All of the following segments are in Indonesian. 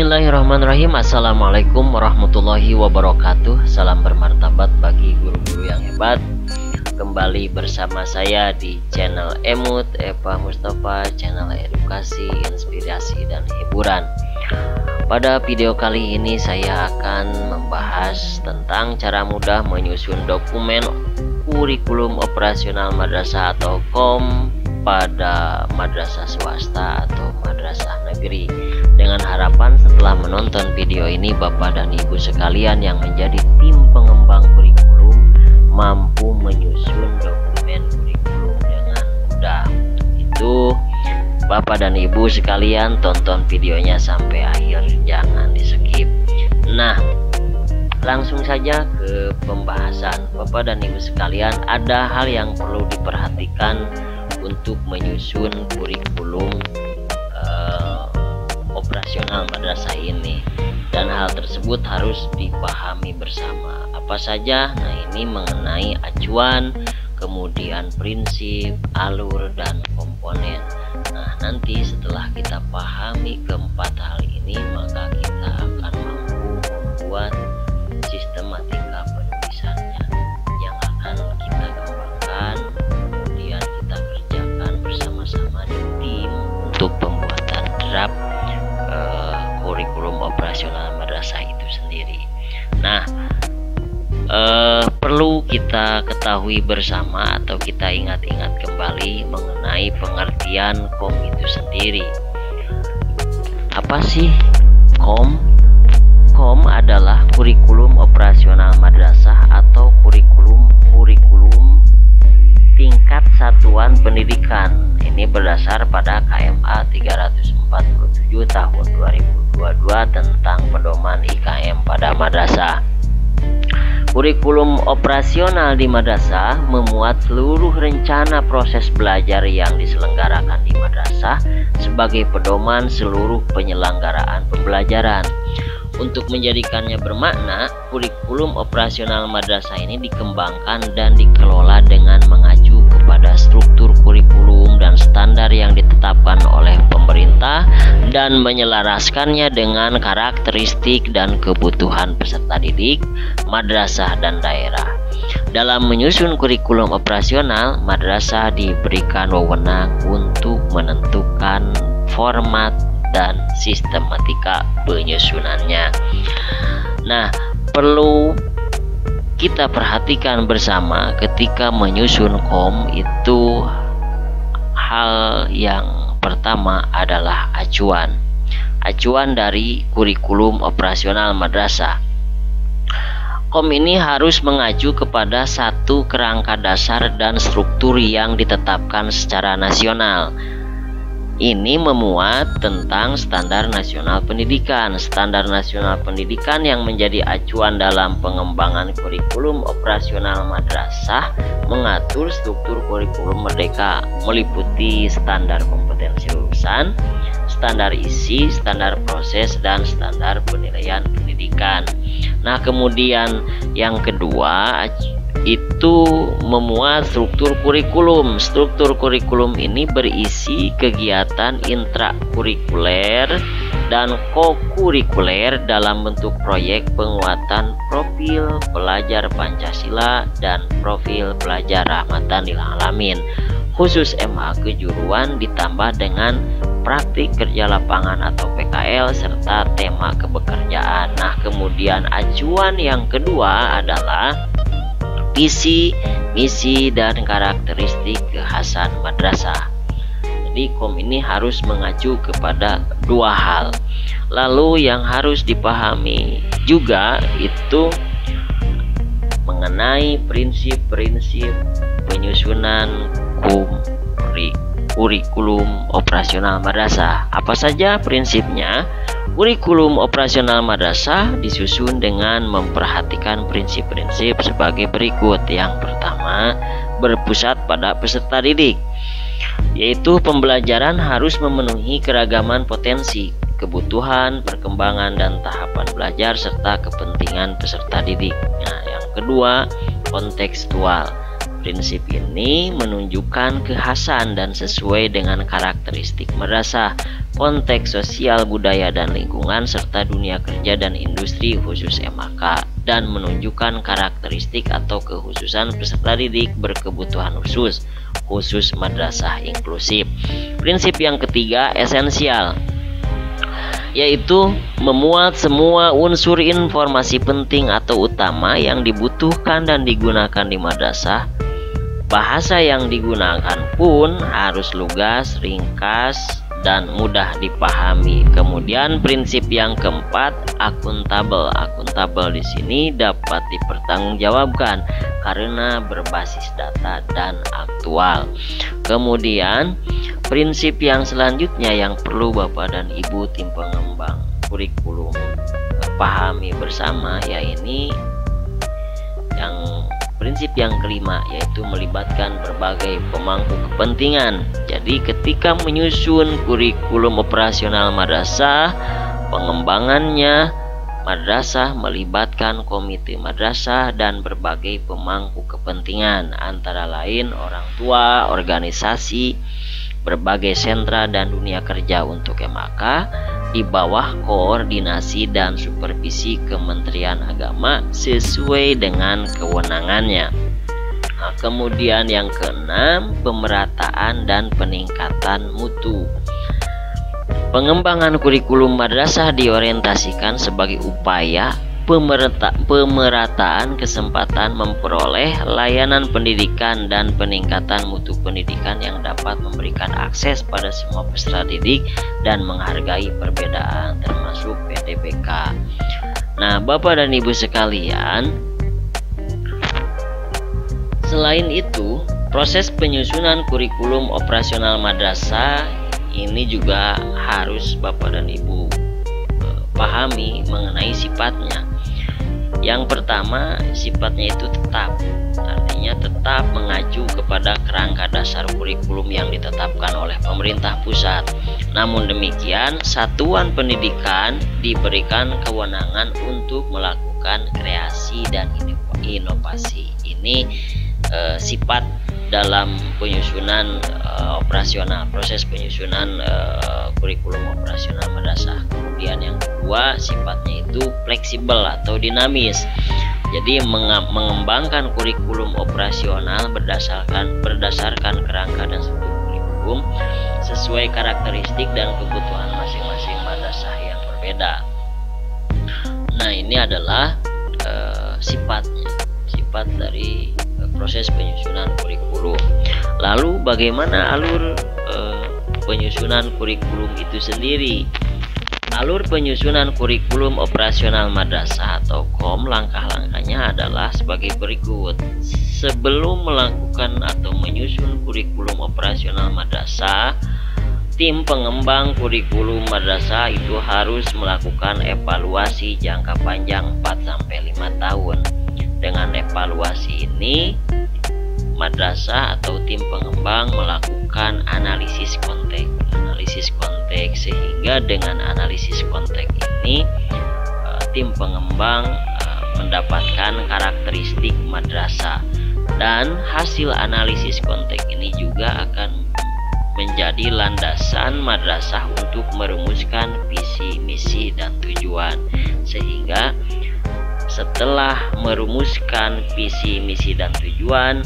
Bismillahirrahmanirrahim. Assalamualaikum warahmatullahi wabarakatuh. Salam bermartabat bagi guru-guru yang hebat. Kembali bersama saya di channel Emut Eva Mustafa, channel edukasi, inspirasi, dan hiburan. Pada video kali ini saya akan membahas tentang cara mudah menyusun dokumen kurikulum operasional madrasah atau KOM pada madrasah swasta atau madrasah negeri. Dengan harapan setelah menonton video ini Bapak dan Ibu sekalian yang menjadi tim pengembang kurikulum mampu menyusun dokumen kurikulum dengan mudah. Untuk itu Bapak dan Ibu sekalian tonton videonya sampai akhir, jangan di skip. Nah, langsung saja ke pembahasan. Bapak dan Ibu sekalian, ada hal yang perlu diperhatikan untuk menyusun kurikulum operasional madrasah ini, dan hal tersebut harus dipahami bersama. Apa saja? Nah, ini mengenai acuan, kemudian prinsip, alur, dan komponen. Nah, nanti setelah kita pahami keempat hal ini, maka kita akan mampu membuat sistematika penulisannya yang akan kita kembangkan, kemudian kita kerjakan bersama-sama di tim untuk pembuatan draft kurikulum operasional madrasah itu sendiri. Nah, perlu kita ketahui bersama atau kita ingat-ingat kembali mengenai pengertian KOM itu sendiri. Apa sih KOM? KOM adalah kurikulum operasional madrasah atau kurikulum tingkat satuan pendidikan. Ini berdasar pada KMA 347 tahun 2022 tentang pedoman IKM pada madrasah. Kurikulum operasional di madrasah memuat seluruh rencana proses belajar yang diselenggarakan di madrasah sebagai pedoman seluruh penyelenggaraan pembelajaran. Untuk menjadikannya bermakna, kurikulum operasional madrasah ini dikembangkan dan dikelola dengan mengacu kepada struktur kurikulum dan standar yang ditetapkan oleh pemerintah dan menyelaraskannya dengan karakteristik dan kebutuhan peserta didik, madrasah, dan daerah. Dalam menyusun kurikulum operasional, madrasah diberikan wewenang untuk menentukan format dan sistematika penyusunannya. Nah, perlu kita perhatikan bersama ketika menyusun KOM itu, hal yang pertama adalah acuan dari kurikulum operasional madrasah. KOM ini harus mengacu kepada satu kerangka dasar dan struktur yang ditetapkan secara nasional. Ini memuat tentang standar nasional pendidikan. Standar nasional pendidikan yang menjadi acuan dalam pengembangan kurikulum operasional madrasah mengatur struktur kurikulum merdeka, meliputi standar kompetensi lulusan, standar isi, standar proses, dan standar penilaian pendidikan. Nah, kemudian yang kedua itu memuat struktur kurikulum. Struktur kurikulum ini berisi kegiatan intrakurikuler dan kokurikuler dalam bentuk proyek penguatan profil pelajar Pancasila dan profil pelajar rahmatan lil alamin khusus MA kejuruan ditambah dengan praktik kerja lapangan atau PKL serta tema kebekerjaan. Nah, kemudian acuan yang kedua adalah visi, misi, dan karakteristik kekhasan madrasah. Jadi KOM ini harus mengacu kepada dua hal. Lalu yang harus dipahami juga itu mengenai prinsip-prinsip penyusunan kurikulum operasional madrasah. Apa saja prinsipnya? Kurikulum operasional madrasah disusun dengan memperhatikan prinsip-prinsip sebagai berikut. Yang pertama, berpusat pada peserta didik, yaitu pembelajaran harus memenuhi keragaman potensi, kebutuhan, perkembangan, dan tahapan belajar serta kepentingan peserta didik. Nah, yang kedua, kontekstual. Prinsip ini menunjukkan kekhasan dan sesuai dengan karakteristik madrasah. konteks sosial, budaya dan lingkungan, serta dunia kerja dan industri khusus MAK, dan menunjukkan karakteristik atau kekhususan peserta didik berkebutuhan khusus madrasah inklusif. Prinsip yang ketiga esensial, yaitu memuat semua unsur informasi penting atau utama yang dibutuhkan dan digunakan di madrasah. Bahasa yang digunakan pun harus lugas, ringkas, dan mudah dipahami. Kemudian prinsip yang keempat, akuntabel. Akuntabel di sini dapat dipertanggungjawabkan karena berbasis data dan aktual. Kemudian prinsip yang selanjutnya yang perlu Bapak dan Ibu tim pengembang kurikulum pahami bersama, yaitu prinsip yang kelima, yaitu melibatkan berbagai pemangku kepentingan. Jadi ketika menyusun kurikulum operasional madrasah, pengembangannya madrasah melibatkan komite madrasah dan berbagai pemangku kepentingan, antara lain orang tua, organisasi, berbagai sentra dan dunia kerja untuk MAK di bawah koordinasi dan supervisi Kementerian Agama sesuai dengan kewenangannya. Nah, kemudian yang keenam, pemerataan dan peningkatan mutu. Pengembangan kurikulum madrasah diorientasikan sebagai upaya pemerataan kesempatan memperoleh layanan pendidikan dan peningkatan mutu pendidikan yang dapat memberikan akses pada semua peserta didik dan menghargai perbedaan termasuk PDBK. Nah, Bapak dan Ibu sekalian, selain itu, proses penyusunan kurikulum operasional madrasah ini juga harus Bapak dan Ibu pahami mengenai sifatnya. Yang pertama, sifatnya itu tetap, artinya tetap mengacu kepada kerangka dasar kurikulum yang ditetapkan oleh pemerintah pusat. Namun demikian, satuan pendidikan diberikan kewenangan untuk melakukan kreasi dan inovasi. Ini sifat dalam penyusunan operasional, proses penyusunan kurikulum operasional madrasah. Kemudian yang kedua, sifatnya itu fleksibel atau dinamis. Jadi mengembangkan kurikulum operasional berdasarkan kerangka dan struktur kurikulum sesuai karakteristik dan kebutuhan masing-masing madrasah yang berbeda. Nah, ini adalah sifat dari proses penyusunan kurikulum. Lalu bagaimana alur penyusunan kurikulum itu sendiri? Alur penyusunan kurikulum operasional madrasah atau KOM, langkah-langkahnya adalah sebagai berikut. Sebelum melakukan atau menyusun kurikulum operasional madrasah, tim pengembang kurikulum madrasah itu harus melakukan evaluasi jangka panjang 4-5 tahun. Dengan evaluasi ini, madrasah atau tim pengembang melakukan analisis konteks, sehingga dengan analisis konteks ini tim pengembang mendapatkan karakteristik madrasah, dan hasil analisis konteks ini juga akan menjadi landasan madrasah untuk merumuskan visi, misi, dan tujuan. Sehingga setelah merumuskan visi, misi, dan tujuan,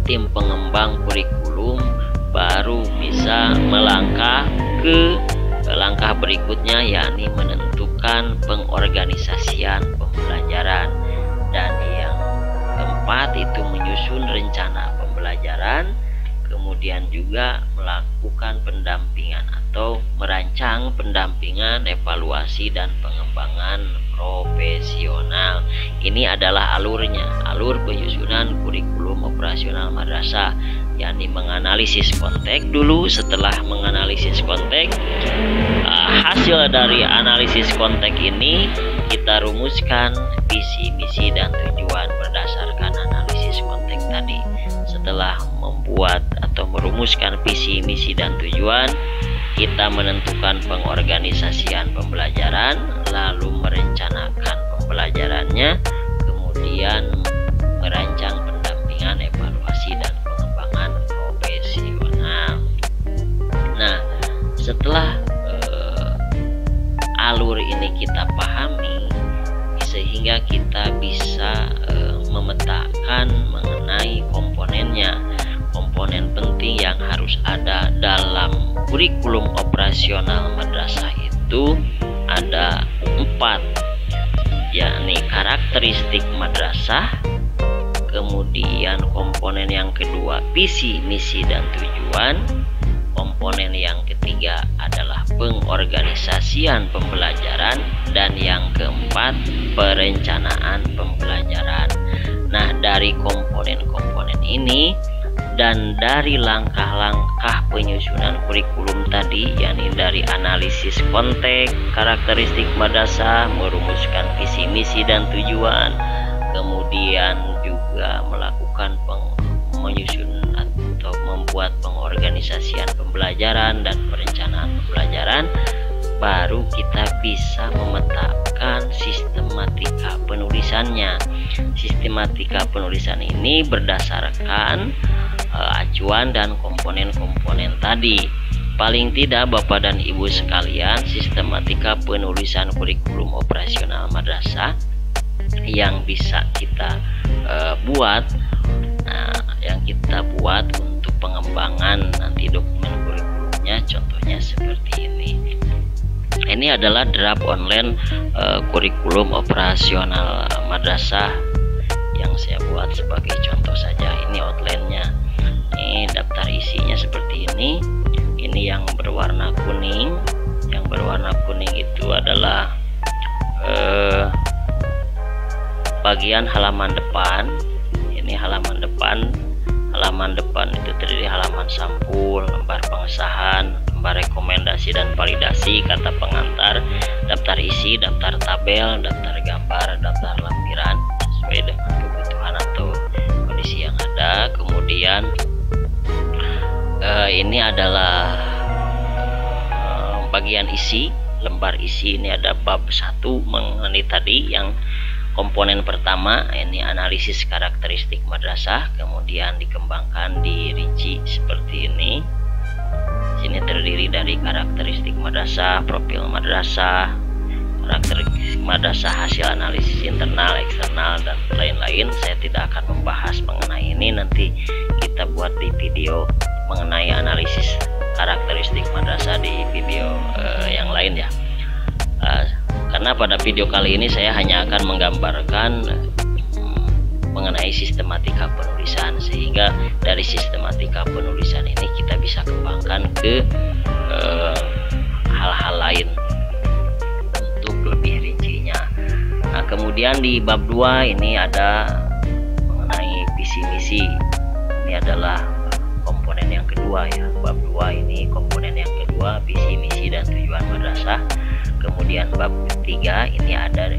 tim pengembang kurikulum baru bisa melangkah ke langkah berikutnya, yakni menentukan pengorganisasian pembelajaran. Dan yang keempat itu menyusun rencana pembelajaran, kemudian juga melakukan pendampingan atau merancang pendampingan, evaluasi, dan pengembangan profesional. Ini adalah alurnya, alur penyusunan kurikulum operasional madrasah, yakni menganalisis konteks dulu. Setelah menganalisis konteks, hasil dari analisis konteks ini kita rumuskan visi, misi, dan tujuan berdasarkan analisis konteks tadi. Setelah membuat atau merumuskan visi, misi, dan tujuan, kita menentukan pengorganisasian pembelajaran, lalu merencanakan pembelajarannya, kemudian merancang pendampingan, evaluasi, dan pengembangan profesional. Nah, setelah harus ada dalam kurikulum operasional madrasah itu ada 4, yakni karakteristik madrasah, kemudian komponen yang kedua visi, misi, dan tujuan, komponen yang ketiga adalah pengorganisasian pembelajaran, dan yang keempat perencanaan pembelajaran. Nah, dari komponen-komponen ini dan dari langkah-langkah penyusunan kurikulum tadi, yakni dari analisis konteks, karakteristik madrasah, merumuskan visi, misi, dan tujuan, kemudian juga melakukan menyusun atau membuat pengorganisasian pembelajaran dan perencanaan pembelajaran, baru kita bisa memetakan sistematika penulisannya. Sistematika penulisan ini berdasarkan acuan dan komponen-komponen tadi. Paling tidak Bapak dan Ibu sekalian, sistematika penulisan kurikulum operasional madrasah yang bisa kita buat, yang kita buat untuk pengembangan nanti dokumen kurikulumnya, contohnya seperti ini. Ini adalah draft online kurikulum operasional madrasah yang saya buat sebagai contoh saja. Ini outline-nya. Ini daftar isinya seperti ini. Ini yang berwarna kuning. Yang berwarna kuning itu adalah bagian halaman depan. Ini halaman depan. Halaman depan itu terdiri halaman sampul, lembar pengesahan, lembar rekomendasi dan validasi, kata pengantar, daftar isi, daftar tabel, daftar gambar, daftar lampiran sesuai dengan kebutuhan atau kondisi yang ada. Kemudian ini adalah bagian isi, lembar isi. Ini ada bab 1 mengenai tadi yang komponen pertama, ini analisis karakteristik madrasah, kemudian dikembangkan dirinci seperti ini. Sini terdiri dari karakteristik madrasah, profil madrasah, karakteristik madrasah, hasil analisis internal, eksternal, dan lain-lain. Saya tidak akan membahas mengenai ini, nanti kita buat di video mengenai analisis karakteristik madrasah di video yang lain ya. Karena pada video kali ini saya hanya akan menggambarkan mengenai sistematika penulisan, sehingga dari sistematika penulisan ini kita bisa kembangkan ke hal-hal lain untuk lebih rincinya. Nah, kemudian di bab 2 ini ada mengenai visi misi. Ini adalah komponen yang kedua ya. Bab 2 ini komponen yang kedua, visi misi dan tujuan madrasah. Kemudian bab ketiga ini ada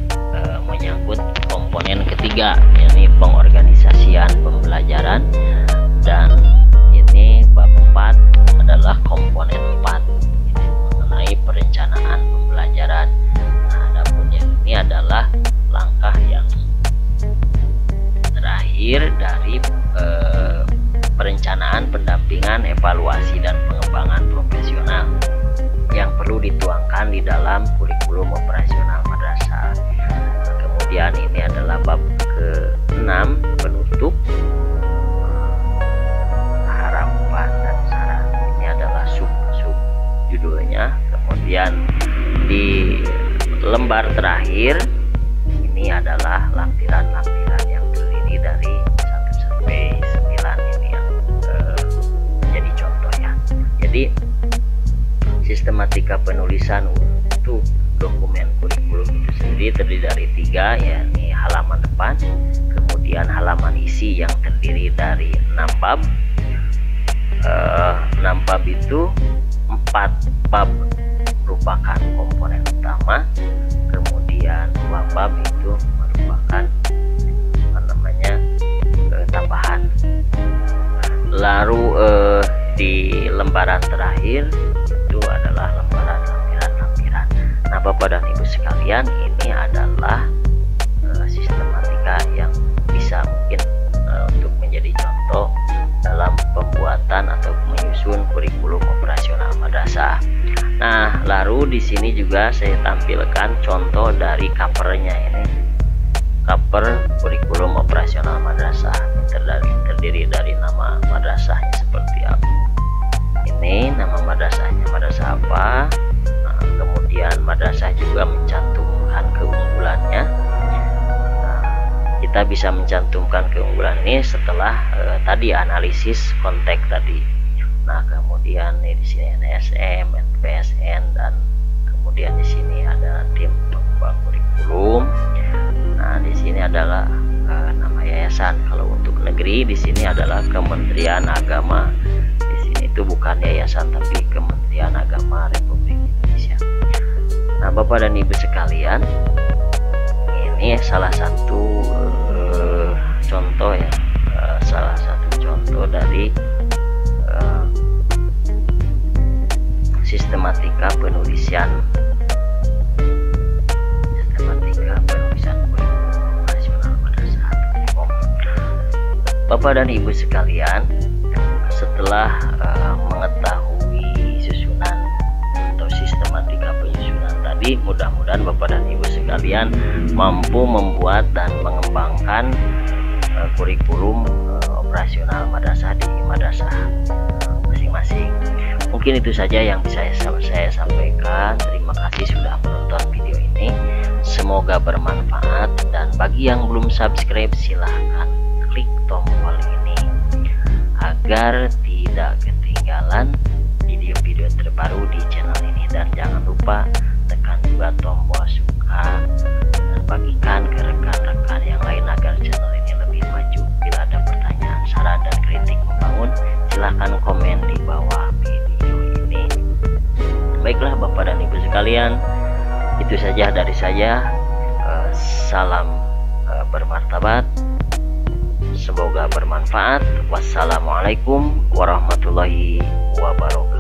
menyangkut komponen ketiga, yakni pengorganisasian pembelajaran, dan ini bab 4 adalah komponen 4 ini mengenai perencanaan pembelajaran. Nah, adapun yang ini adalah langkah yang terakhir dari perencanaan, pendampingan, evaluasi, dan pengembangan profesional yang perlu dituangkan di dalam kurikulum operasional madrasah. Kemudian ini adalah bab ke-6 penutup, harapan dan saran. Ini adalah sub judulnya. Kemudian di lembar terakhir ini adalah lampiran-lampiran yang terdiri dari 1 sampai 9. Ini yang menjadi contoh ya. Jadi sistematika penulisan untuk dokumen kurikulum itu sendiri terdiri dari 3, yakni halaman depan, kemudian halaman isi yang terdiri dari 6 bab. 6 bab itu 4 bab merupakan komponen utama, kemudian 2 bab itu merupakan tambahan. Lalu di lembaran terakhir itu adalah lembaran lampiran-lampiran. Nah, Bapak dan Ibu sekalian, ini adalah sistematika yang bisa mungkin untuk menjadi contoh dalam pembuatan atau menyusun kurikulum operasional madrasah. Nah, lalu di sini juga saya tampilkan contoh dari covernya. Ini cover kurikulum operasional madrasah, terdiri dari nama madrasahnya seperti apa. apa. Kemudian madrasah juga mencantumkan keunggulannya. Kita bisa mencantumkan keunggulan ini setelah tadi analisis konteks tadi. Nah, kemudian di sini NSM, NPSN, dan kemudian di sini ada tim pengembang kurikulum. Nah, di sini adalah nama yayasan. Kalau untuk negeri di sini adalah Kementerian Agama. Di sini itu bukan yayasan tapi Kementerian Agama Republik Indonesia. Nah, Bapak dan Ibu sekalian, ini salah satu contoh ya, salah satu contoh dari sistematika penulisan kurikulum nasional madrasah. Bapak dan Ibu sekalian, setelah mengetahui susunan atau sistematika penyusunan tadi, mudah-mudahan Bapak dan Ibu sekalian mampu membuat dan mengembangkan kurikulum operasional madrasah di madrasah masing-masing. Mungkin itu saja yang bisa saya sampaikan. Terima kasih sudah menonton video ini. Semoga bermanfaat, dan bagi yang belum subscribe silahkan klik tombol ini agar tidak ketinggalan video-video terbaru di channel ini. Dan jangan lupa tekan juga tombol suka dan bagikan ke rekan-rekan yang lain agar channel ini lebih maju. Bila ada pertanyaan, saran, dan kritik membangun, silahkan komen di bawah video ini. Baiklah Bapak dan Ibu sekalian, itu saja dari saya. Salam bermartabat, semoga bermanfaat. Wassalamualaikum warahmatullahi wabarakatuh.